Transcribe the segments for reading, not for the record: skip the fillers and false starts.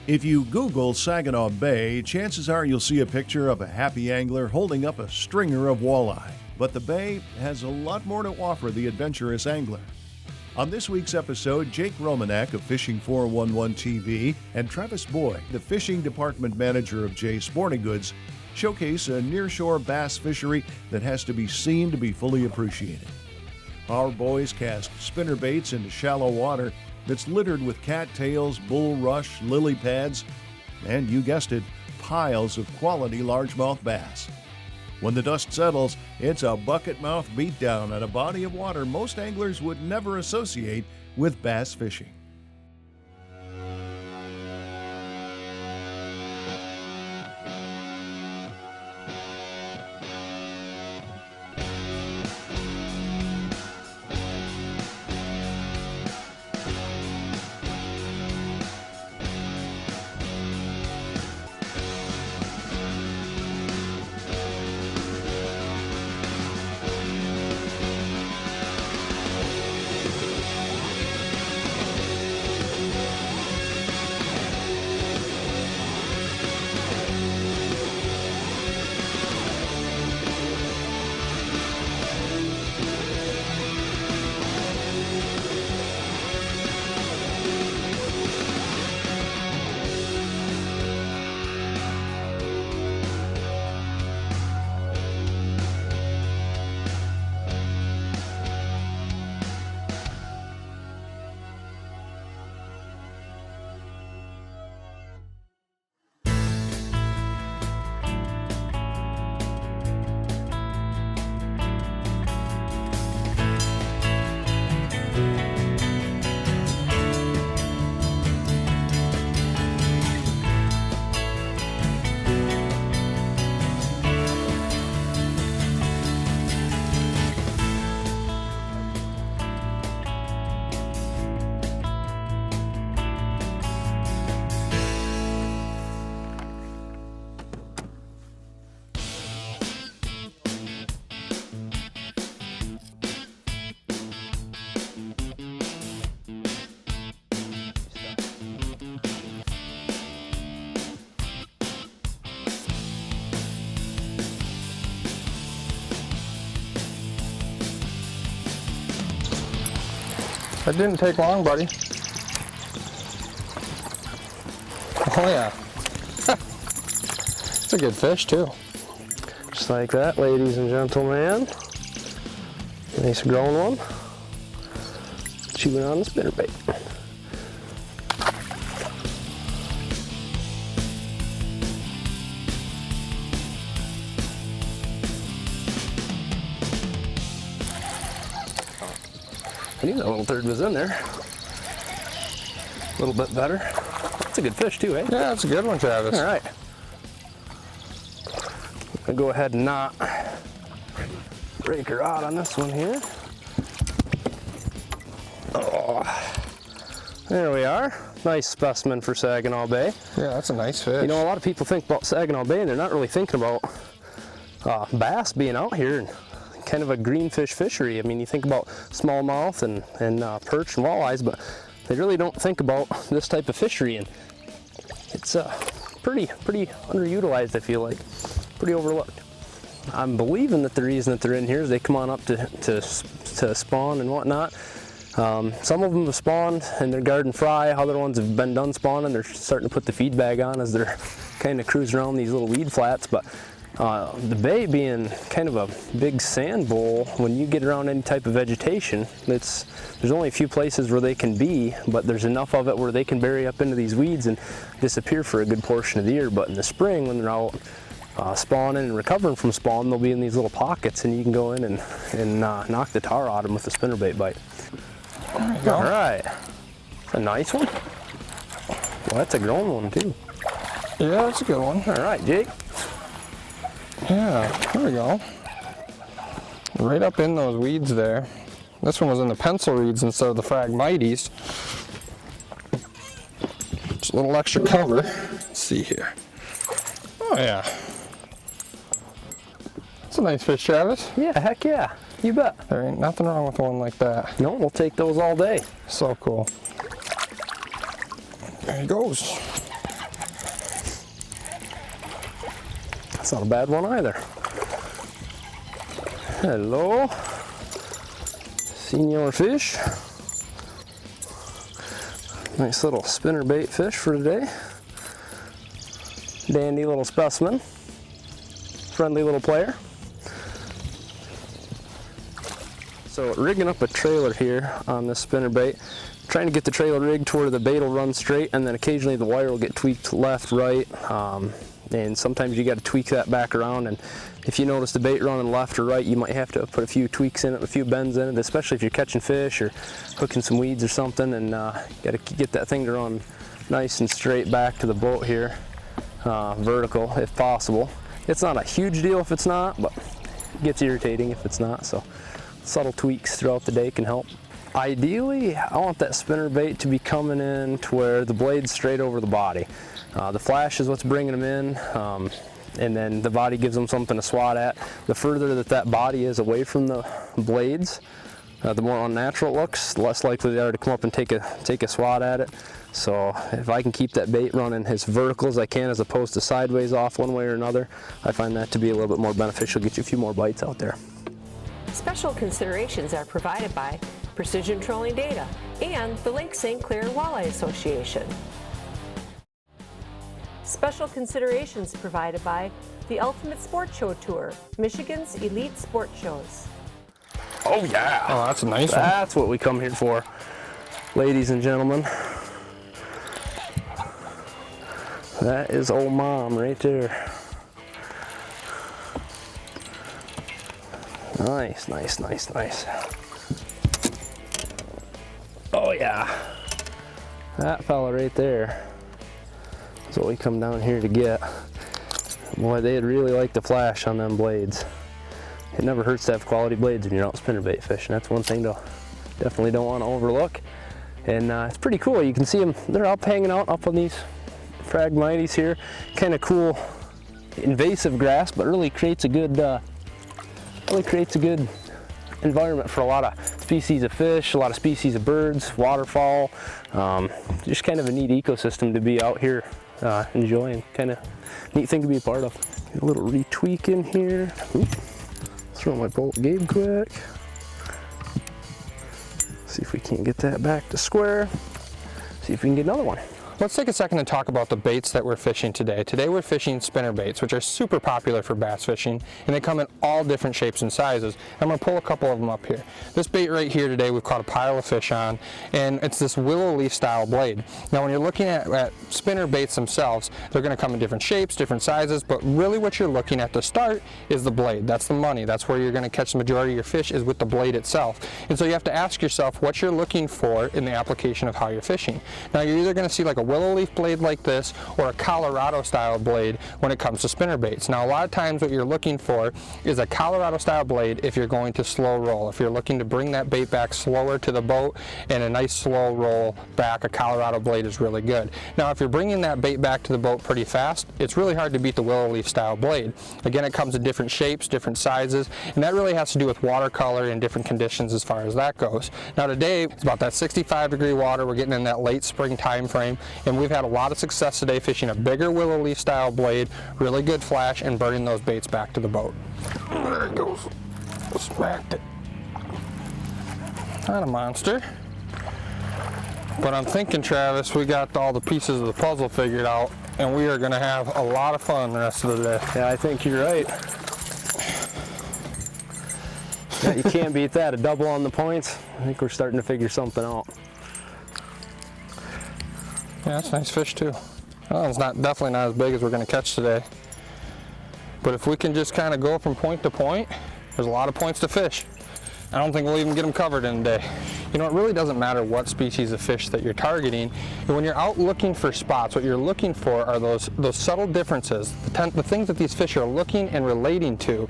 If you Google Saginaw Bay, chances are you'll see a picture of a happy angler holding up a stringer of walleye. But the bay has a lot more to offer the adventurous angler. On this week's episode, Jake Romanack of Fishing 411 TV and Travis Bohy, the fishing department manager of Jay Sporting Goods, showcase a nearshore bass fishery that has to be seen to be fully appreciated. Our boys cast spinnerbaits into shallow water that's littered with cattails, bullrush, lily pads, and you guessed it, piles of quality largemouth bass. When the dust settles, it's a bucket mouth beatdown at a body of water most anglers would never associate with bass fishing. That didn't take long, buddy. Oh yeah. It's a good fish too. Just like that, ladies and gentlemen. Nice grown one. Chewing on the spinnerbait. I knew that little third was in there. A little bit better. That's a good fish too, eh? Yeah, that's a good one, Travis. All right. I'll go ahead and not break her out on this one here. Oh, there we are. Nice specimen for Saginaw Bay. Yeah, that's a nice fish. You know, a lot of people think about Saginaw Bay and they're not really thinking about bass being out here and kind of a greenfish fishery. I mean, you think about smallmouth and perch and walleyes, but they really don't think about this type of fishery, and it's pretty underutilized, I feel like. Pretty overlooked. I'm believing that the reason that they're in here is they come on up to spawn and whatnot. Some of them have spawned and they're garden fry, other ones have been done spawning. They're starting to put the feed bag on as they're kind of cruising around these little weed flats, but the bay being kind of a big sand bowl, when you get around any type of vegetation, there's only a few places where they can be, but there's enough of it where they can bury up into these weeds and disappear for a good portion of the year. But in the spring, when they're out spawning and recovering from spawn, they'll be in these little pockets, and you can go in and knock the tar out of them with a spinnerbait bite. There you go. All right, that's a nice one. Well, that's a grown one too. Yeah, that's a good one. All right, Jake. Yeah, there we go. Right up in those weeds there. This one was in the pencil reeds instead of the Phragmites. Just a little extra cover. Let's see here. Oh yeah. That's a nice fish, Travis. Yeah, heck yeah. You bet. There ain't nothing wrong with one like that. No, we'll take those all day. So cool. There he goes. That's not a bad one either. Hello. Senior fish. Nice little spinnerbait fish for today. Dandy little specimen. Friendly little player. So rigging up a trailer here on this spinnerbait. Trying to get the trailer rigged to where the bait will run straight, and then occasionally the wire will get tweaked left, right, and sometimes you got to tweak that back around. And if you notice the bait running left or right, you might have to put a few tweaks in it, a few bends in it, especially if you're catching fish or hooking some weeds or something, and got to get that thing to run nice and straight back to the boat here, vertical if possible. It's not a huge deal if it's not, but it gets irritating if it's not, so subtle tweaks throughout the day can help. Ideally, I want that spinnerbait to be coming in to where the blade's straight over the body. The flash is what's bringing them in, and then the body gives them something to swat at. The further that body is away from the blades, the more unnatural it looks, the less likely they are to come up and take a swat at it. So if I can keep that bait running as vertical as I can, as opposed to sideways off one way or another, I find that to be a little bit more beneficial, get you a few more bites out there. Special considerations are provided by Precision Trolling Data and the Lake St. Clair Walleye Association. Special considerations provided by the Ultimate Sport Show Tour, Michigan's elite sport shows. Oh yeah! Oh, that's a nice one. That's what we come here for, ladies and gentlemen. That is old mom right there. Nice, nice, nice, nice. Oh yeah, that fella right there is what we come down here to get. Boy, they'd really like the flash on them blades. It never hurts to have quality blades when you're out spinnerbait fishing. That's one thing to definitely don't want to overlook. And it's pretty cool. You can see them, they're up hanging out up on these phragmites here. Kind of cool invasive grass, but really creates a good environment for a lot of species of fish, a lot of species of birds, waterfowl. Just kind of a neat ecosystem to be out here enjoying. Kind of neat thing to be a part of. Get a little retweak in here. Oop. Throw my bolt game quick. See if we can't get that back to square. See if we can get another one. Let's take a second to talk about the baits that we're fishing today. Today we're fishing spinnerbaits, which are super popular for bass fishing, and they come in all different shapes and sizes. I'm going to pull a couple of them up here. This bait right here today we've caught a pile of fish on, and it's this willow leaf style blade. Now when you're looking at spinnerbaits themselves, they're going to come in different shapes, different sizes, but really what you're looking at to start is the blade. That's the money. That's where you're going to catch the majority of your fish, is with the blade itself. And so you have to ask yourself what you're looking for in the application of how you're fishing. Now you're either going to see like a willow leaf blade like this, or a Colorado style blade when it comes to spinnerbaits. Now a lot of times what you're looking for is a Colorado style blade if you're going to slow roll. If you're looking to bring that bait back slower to the boat and a nice slow roll back, a Colorado blade is really good. Now if you're bringing that bait back to the boat pretty fast, it's really hard to beat the willow leaf style blade. Again, it comes in different shapes, different sizes, and that really has to do with watercolor and different conditions as far as that goes. Now today it's about that 65-degree water. We're getting in that late spring time frame, and we've had a lot of success today fishing a bigger willow leaf style blade, really good flash, and burning those baits back to the boat. There it goes. Smacked it. Not a monster. But I'm thinking, Travis, we got all the pieces of the puzzle figured out, and we are going to have a lot of fun the rest of the day. Yeah, I think you're right. Yeah, you can't beat that. A double on the points. I think we're starting to figure something out. Yeah, that's a nice fish too. Well, it's definitely not as big as we're going to catch today. But if we can just kind of go from point to point, there's a lot of points to fish. I don't think we'll even get them covered in a day. You know, it really doesn't matter what species of fish that you're targeting. When you're out looking for spots, what you're looking for are those subtle differences, the things that these fish are looking and relating to.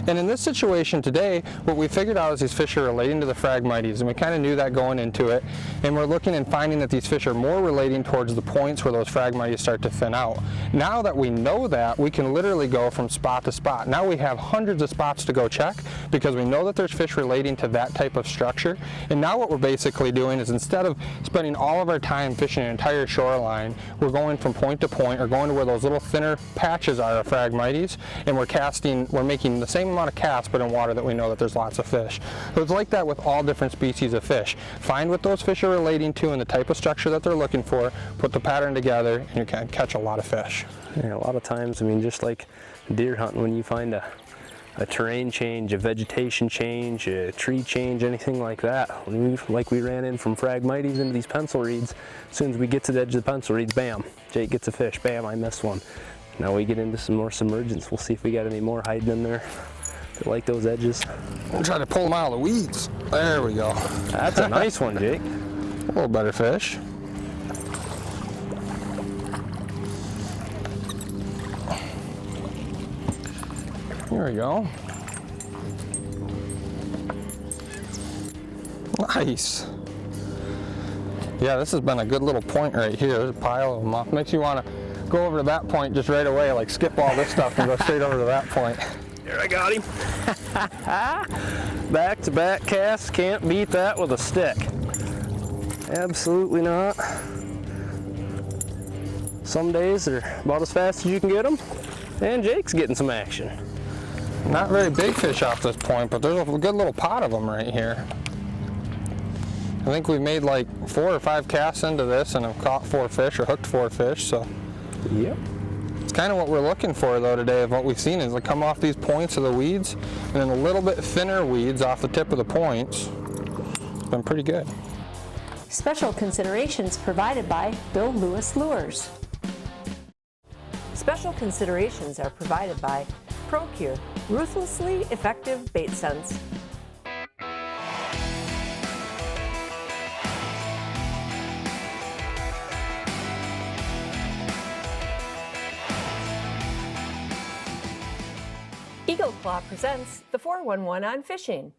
And in this situation today, what we figured out is these fish are relating to the Phragmites, and we kind of knew that going into it. And we're looking and finding that these fish are more relating towards the points where those Phragmites start to thin out. Now that we know that, we can literally go from spot to spot. Now we have hundreds of spots to go check because we know that there's fish relating to that type of structure. And now what we're basically doing is, instead of spending all of our time fishing an entire shoreline, we're going from point to point, or going to where those little thinner patches are of Phragmites, and we're making the same amount of casts but in water that we know that there's lots of fish. So it's like that with all different species of fish. Find what those fish are relating to and the type of structure that they're looking for, put the pattern together, and you can catch a lot of fish. Yeah, a lot of times, I mean, just like deer hunting, when you find a terrain change, a vegetation change, a tree change, anything like that. Like we ran in from Phragmites into these pencil reeds. As soon as we get to the edge of the pencil reeds, bam, Jake gets a fish, bam, I missed one. Now we get into some more submergence. We'll see if we got any more hiding in there that like those edges. I'm trying to pull them out of the weeds. There we go. That's a nice one, Jake. A little better fish. There we go. Nice. Yeah, this has been a good little point right here. There's a pile of them off. Makes you want to go over to that point just right away, like skip all this stuff and go straight over to that point. There, I got him. Back-to-back casts, can't beat that with a stick. Absolutely not. Some days they're about as fast as you can get them, and Jake's getting some action. Not very big fish off this point, but there's a good little pot of them right here. I think we've made like 4 or 5 casts into this and have caught 4 fish or hooked 4 fish, so. Yep. It's kind of what we're looking for though today. Of what we've seen is they come off these points of the weeds, and then a little bit thinner weeds off the tip of the points. It's been pretty good. Special considerations provided by Bill Lewis Lures. Special considerations are provided by Procure, ruthlessly effective bait scents. Eagle Claw presents the 411 on fishing.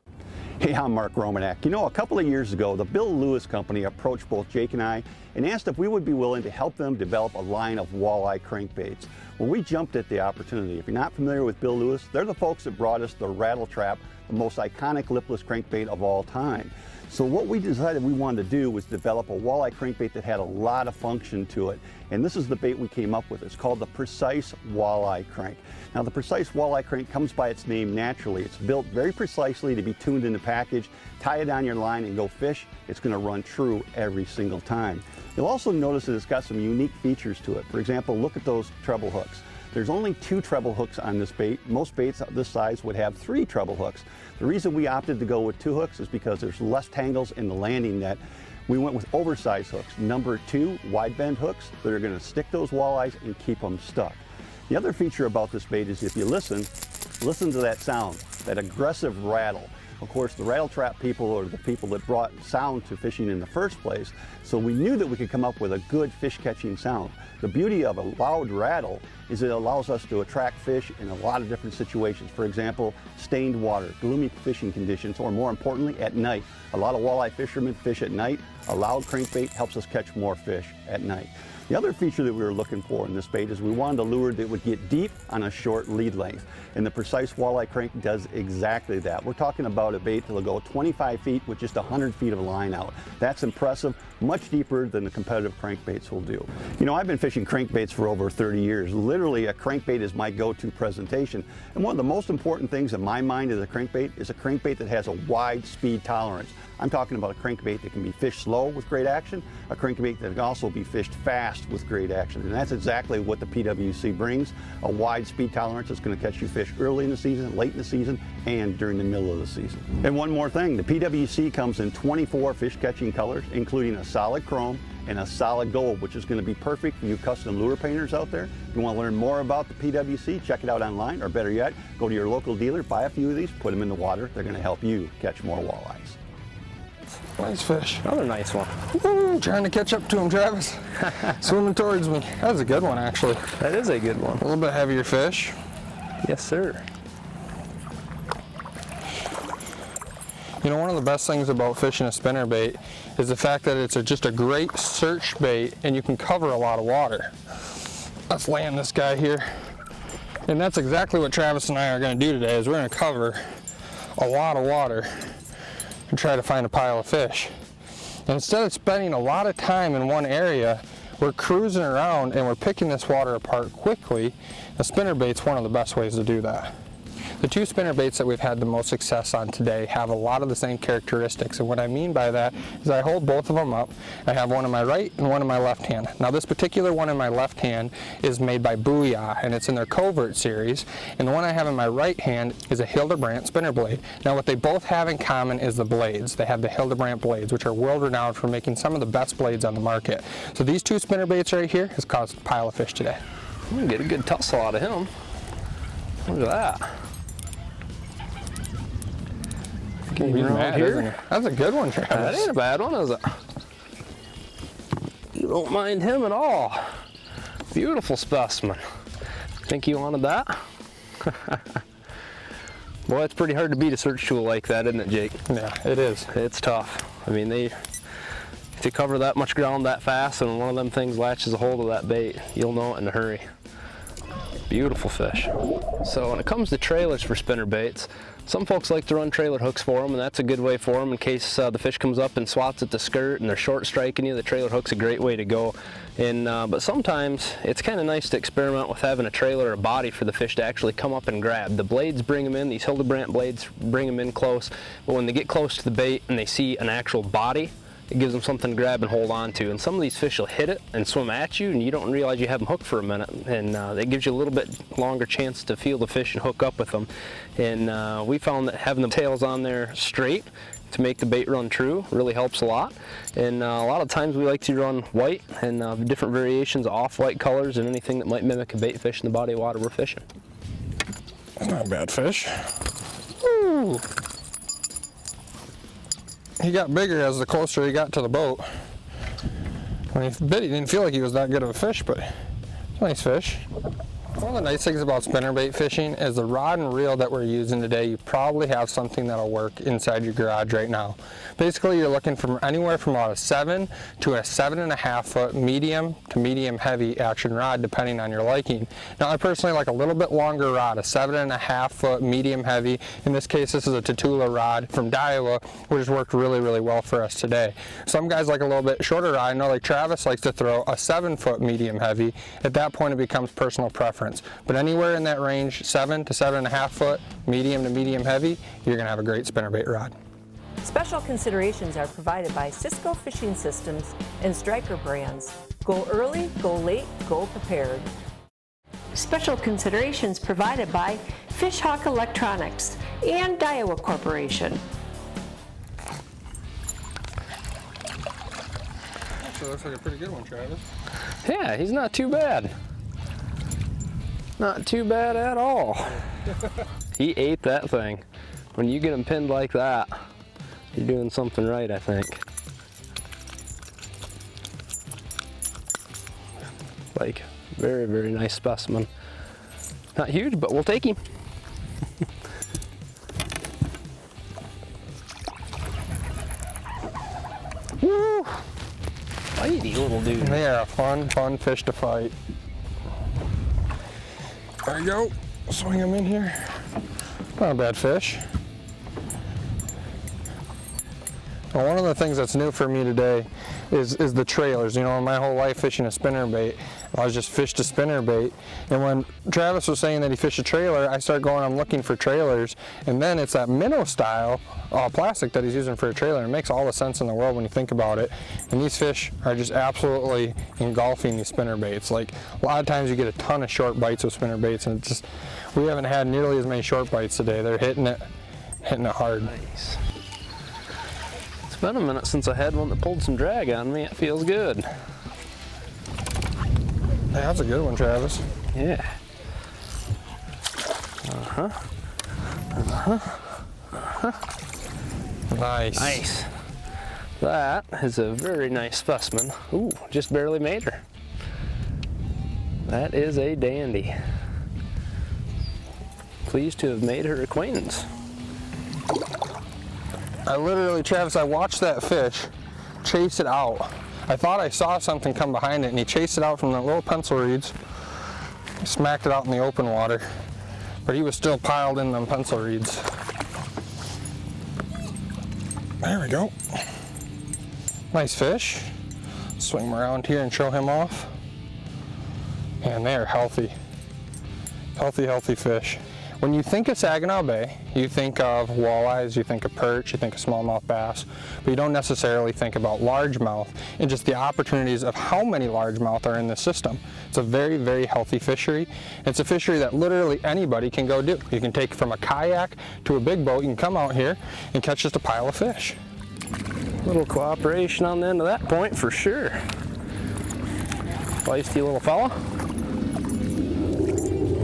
Hey, I'm Mark Romanack. You know, a couple of years ago, the Bill Lewis Company approached both Jake and I and asked if we would be willing to help them develop a line of walleye crankbaits. Well, we jumped at the opportunity. If you're not familiar with Bill Lewis, they're the folks that brought us the Rattle Trap, the most iconic lipless crankbait of all time. So what we decided we wanted to do was develop a walleye crankbait that had a lot of function to it. And this is the bait we came up with. It's called the Precise Walleye Crank. Now, the Precise Walleye Crank comes by its name naturally. It's built very precisely to be tuned in the package, tie it on your line and go fish. It's going to run true every single time. You'll also notice that it's got some unique features to it. For example, look at those treble hooks. There's only 2 treble hooks on this bait. Most baits of this size would have 3 treble hooks. The reason we opted to go with 2 hooks is because there's less tangles in the landing net. We went with oversized hooks, number 2 wide bend hooks that are going to stick those walleyes and keep them stuck. The other feature about this bait is if you listen to that sound, that aggressive rattle. Of course, the Rattle Trap people are the people that brought sound to fishing in the first place, so we knew that we could come up with a good fish catching sound. The beauty of a loud rattle is it allows us to attract fish in a lot of different situations. For example, stained water, gloomy fishing conditions, or more importantly, at night. A lot of walleye fishermen fish at night. A loud crankbait helps us catch more fish at night. The other feature that we were looking for in this bait is we wanted a lure that would get deep on a short lead length. And the Precise Walleye Crank does exactly that. We're talking about a bait that will go 25 feet with just 100 feet of line out. That's impressive, much deeper than the competitive crankbaits will do. You know, I've been fishing crankbaits for over 30 years. Literally, a crankbait is my go-to presentation. And one of the most important things in my mind as a crankbait is a crankbait that has a wide speed tolerance. I'm talking about a crankbait that can be fished slow with great action, a crankbait that can also be fished fast with great action. And that's exactly what the PWC brings, a wide speed tolerance that's going to catch you fish early in the season, late in the season, and during the middle of the season. And one more thing, the PWC comes in 24 fish catching colors, including a solid chrome and a solid gold, which is going to be perfect for you custom lure painters out there. If you want to learn more about the PWC, check it out online, or better yet, go to your local dealer, buy a few of these, put them in the water. They're going to help you catch more walleyes. Nice fish. Another nice one. Woo, trying to catch up to him, Travis. Swimming towards me. That was a good one, actually. That is a good one. A little bit heavier fish. Yes, sir. You know, one of the best things about fishing a spinnerbait is the fact that it's just a great search bait and you can cover a lot of water. Let's land this guy here. And that's exactly what Travis and I are going to do today, is we're going to cover a lot of water and try to find a pile of fish. And instead of spending a lot of time in one area, we're cruising around and we're picking this water apart quickly. A spinnerbait's one of the best ways to do that. The two spinnerbaits that we've had the most success on today have a lot of the same characteristics, and what I mean by that is I hold both of them up. I have one in my right and one in my left hand. Now this particular one in my left hand is made by Bohy, and it's in their Covert series, and the one I have in my right hand is a Hildebrandt spinner blade. Now what they both have in common is the blades. They have the Hildebrandt blades, which are world renowned for making some of the best blades on the market. So these two spinnerbaits right here has caused a pile of fish today. I'm gonna get a good tussle out of him. Look at that. Mad, here. That's a good one, Travis. That ain't a bad one, is it? You don't mind him at all. Beautiful specimen. Think you wanted that? Boy, it's pretty hard to beat a search tool like that, isn't it, Jake? Yeah, it is. It's tough. I mean, to cover that much ground that fast and one of them things latches a hold of that bait, you'll know it in a hurry. Beautiful fish. So when it comes to trailers for spinnerbaits, some folks like to run trailer hooks for them, and that's a good way for them in case the fish comes up and swats at the skirt and they're short striking you. The trailer hook's a great way to go. And but sometimes it's kind of nice to experiment with having a trailer or a body for the fish to actually come up and grab. The blades bring them in, these Hildebrandt blades bring them in close, but when they get close to the bait and they see an actual body, it gives them something to grab and hold on to. And some of these fish will hit it and swim at you, and you don't realize you have them hooked for a minute. And it gives you a little bit longer chance to feel the fish and hook up with them. And we found that having the tails on there straight to make the bait run true really helps a lot. And a lot of times we like to run white and different variations of off-white colors and anything that might mimic a bait fish in the body of water we're fishing. That's not a bad fish. Woo. He got bigger as the closer he got to the boat. When he bit, he didn't feel like he was that good of a fish, but it's a nice fish. One of the nice things about spinnerbait fishing is the rod and reel that we're using today. You probably have something that'll work inside your garage right now. Basically, you're looking from anywhere from about a 7 to a 7.5 foot medium to medium heavy action rod, depending on your liking. Now, I personally like a little bit longer rod, a 7.5 foot medium heavy. In this case, this is a Tatula rod from Bayou, which has worked really, really well for us today. Some guys like a little bit shorter rod. I know like Travis likes to throw a 7 foot medium heavy. At that point, it becomes personal preference. But anywhere in that range, 7 to 7.5 foot, medium to medium heavy, you're gonna have a great spinnerbait rod. Special considerations are provided by Cisco Fishing Systems and Striker brands. Go early, go late, go prepared. Special considerations provided by Fishhawk Electronics and Daiwa Corporation. Actually, looks like a pretty good one, Travis. Yeah, he's not too bad. Not too bad at all. He ate that thing. When you get him pinned like that, you're doing something right, I think. Like, very, very nice specimen. Not huge, but we'll take him. Woo! Mighty little dude. They are a fun fish to fight. There you go. Swing him in here. Not a bad fish. Well, one of the things that's new for me today is the trailers. You know, my whole life fishing a spinnerbait, I was just fished a spinnerbait. And when Travis was saying that he fished a trailer, I started going, I'm looking for trailers. And then it's that minnow style plastic that he's using for a trailer. It makes all the sense in the world when you think about it. And these fish are just absolutely engulfing these spinnerbaits. Like, a lot of times you get a ton of short bites with spinnerbaits, and it's just, we haven't had nearly as many short bites today. They're hitting it hard. Nice. It's been a minute since I had one that pulled some drag on me. It feels good. Yeah, that's a good one, Travis. Yeah. Nice. Nice. That is a very nice specimen. Ooh, just barely made her. That is a dandy. Pleased to have made her acquaintance. I literally, Travis, I watched that fish chase it out. I thought I saw something come behind it, and he chased it out from the little pencil reeds. He smacked it out in the open water, but he was still piled in them pencil reeds. There we go. Nice fish. Swing him around here and show him off. And they are healthy. Healthy, healthy fish. When you think of Saginaw Bay, you think of walleyes, you think of perch, you think of smallmouth bass, but you don't necessarily think about largemouth and just the opportunities of how many largemouth are in the system. It's a very, very healthy fishery. It's a fishery that literally anybody can go do. You can take it from a kayak to a big boat. You can come out here and catch just a pile of fish. Little cooperation on the end of that point for sure. Feisty little fella.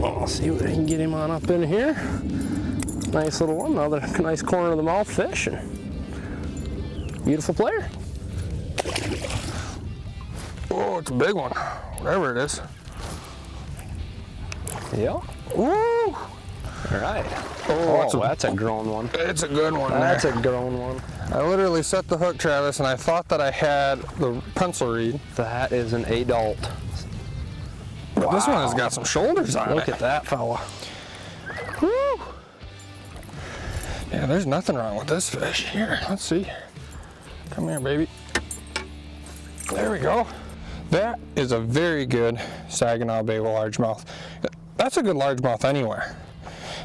I'll see what I can get him on up in here. Nice little one, another nice corner of the mouth fish. And beautiful player. Oh, it's a big one, whatever it is. Yep. Woo! All right. Oh, that's a grown one. It's a good one. That's a grown one. I literally set the hook, Travis, and I thought that I had the pencil reed. That is an adult. Wow. This one has got some shoulders on it. Look at that fella. Woo! Yeah, there's nothing wrong with this fish. Here, let's see. Come here, baby. There we go. That is a very good Saginaw Bay largemouth. That's a good largemouth anywhere.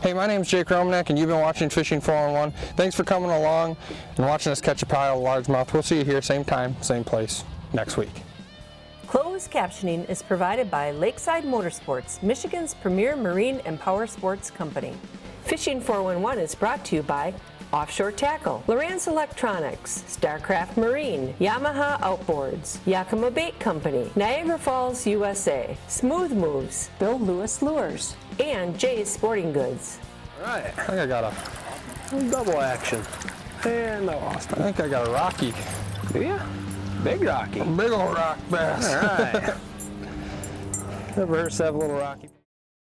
Hey, my name's Jake Romanack, and you've been watching Fishing 411. Thanks for coming along and watching us catch a pile of largemouth. We'll see you here, same time, same place, next week. Closed captioning is provided by Lakeside Motorsports, Michigan's premier marine and power sports company. Fishing 411 is brought to you by Offshore Tackle, Lowrance Electronics, Starcraft Marine, Yamaha Outboards, Yakima Bait Company, Niagara Falls, USA, Smooth Moves, Bill Lewis Lures, and Jay's Sporting Goods. All right, I think I got a double action. And I lost him. I think I got a Rocky. Do ya? Big Rocky. A big old rock bass. All right. Never heard of a little Rocky.